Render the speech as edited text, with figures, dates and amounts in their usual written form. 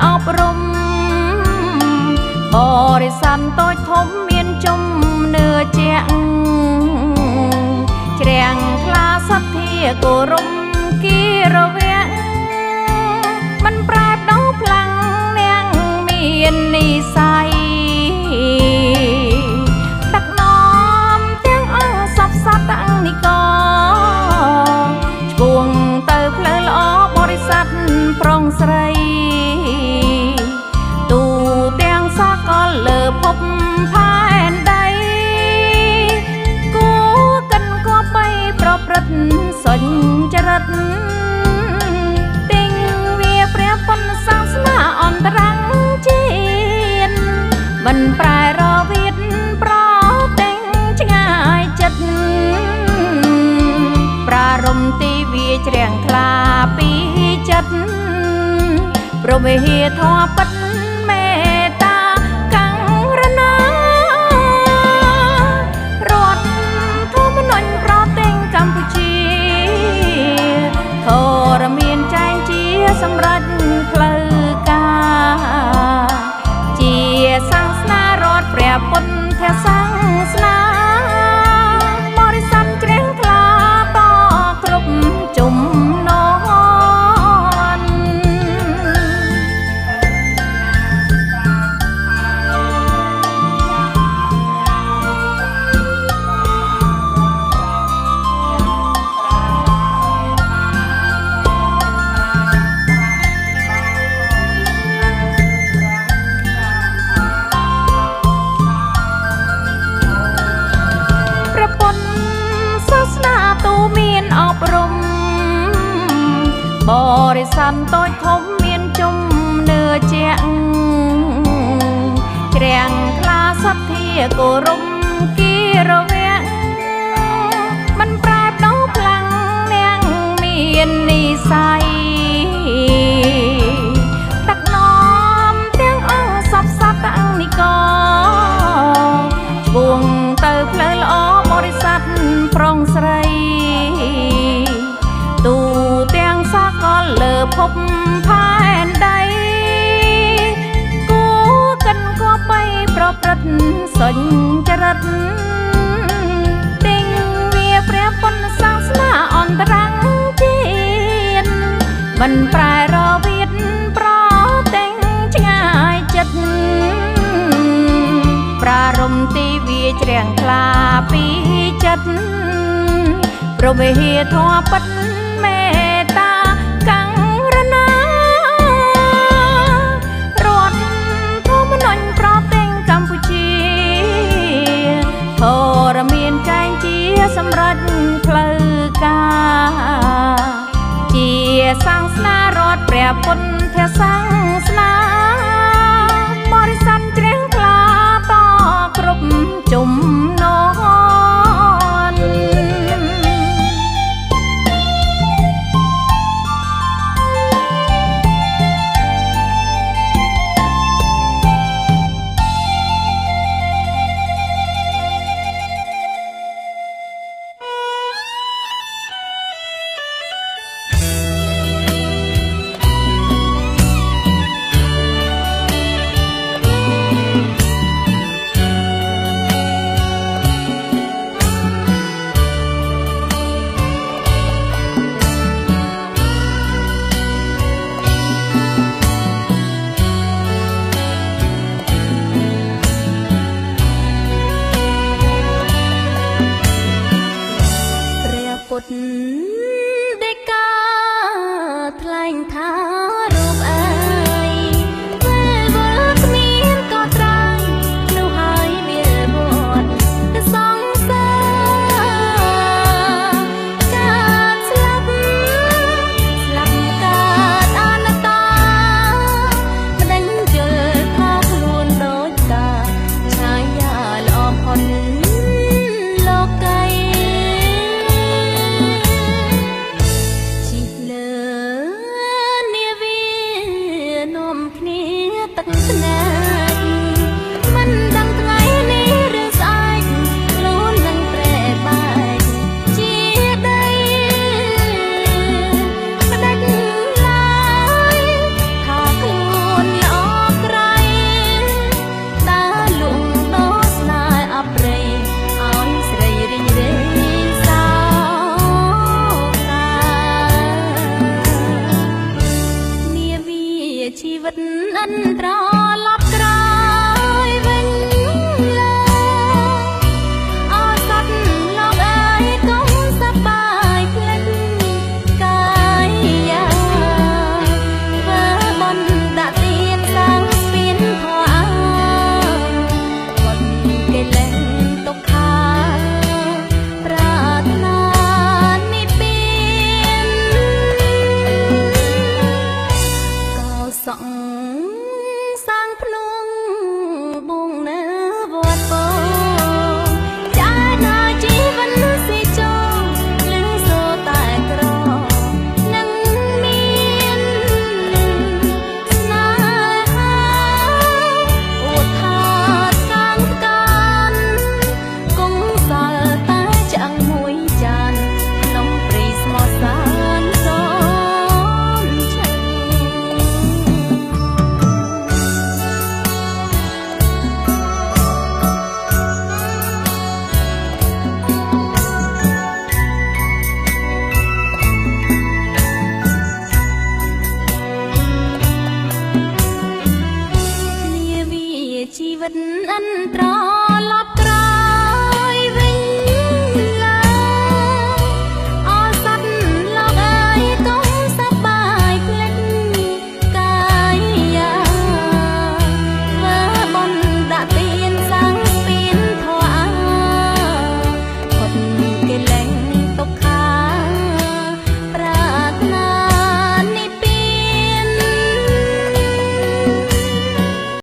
អប់រំបរិស័ទតូចធំមានជំនឿជាក់ជ្រាំងខ្លាសទ្ធាគោរពគិរវៈមិនប្រែប្ដូរផ្លាំងនាងមាននិស័យដឹកនាំទាំងអង្គសពសត្វទាំងនិកឆ្ពោះទៅផ្លូវល្អបរិស័ទប្រុងស្រីទូទាំងសកលលើភពផែនដីគួរកិនគួរបីប្រព្រឹត្តសុចរិតទិញវាព្រះពុទ្ធសាសនាអន្តរជាតិមិនប្រែរវិតប្រទិញឆ្ងាយចិត្តប្រារម្ភទីវាជ្រាំងខ្លាពីចិត្តព្រមវិហារធម៌ពិតមេត្តាករុណារដ្ឋធម្មនុញ្ញប្រទេសកម្ពុជាធរមានចែងជាសម្រេចផ្លូវការជាសាសនារដ្ឋព្រះពុទ្ធសាសនាបរិស័ទជ្រះថ្លាតគ្រប់ចំណន់អប់រំបរិស័ទតូចធំមានជំនឿជាក់ជ្រាំងខ្លាសទ្ធាគោរពគិរវៈមិនប្រែប្ដូរផ្លាំងនាងមាននិស័យដឹកនាំទាំងអង្គសពសត្វទាំងនិកឆ្ពោះទៅផ្លូវល្អបរិស័ទប្រុងស្រីទូទាំងសកលលើភពផែនដីគួរកិនគួរបីប្រព្រឹត្តសុចរិតទិញវាព្រះពុទ្ធសាសនាអន្តរជាតិមិនប្រែរវិតប្រទិញឆ្ងាយចិត្តប្រារម្ភទីវាជ្រាំងខ្លាពីចិត្តព្រមវិហារធម៌ពិតមេត្តាករុណារដ្ឋធម្មនុញ្ញប្រទេសកម្ពុជាធរមានចែងជាសម្រេចផ្លូវការជាសាសនារដ្ឋព្រះពុទ្ធសាសនាបរិស័ទជ្រះថ្លាតគ្រប់ចំណន់ ជីវិតអិនត្រឡប់ក្រោយវិញឡើយអសត់លោកអើយកុំសប្បាយភ្លេចកាយាធ្វើបុណ្យដាក់ទៀនសាងស្ពានធម៌คนគេលែងទុកខាប្រាថ្នានិព្វានកោសង្សាងភ្នំបួងនៅវត្តពោចាណាជីវិតស៊ីចូលលឺសូរតែក្រនឹងមានស្នេហាអួតថាខាងកានគង់សល់តែឆ្អឹងមួយចានក្នុងព្រៃស្មោះសានសូនឆឹងនាវាជីវិតអន្តរា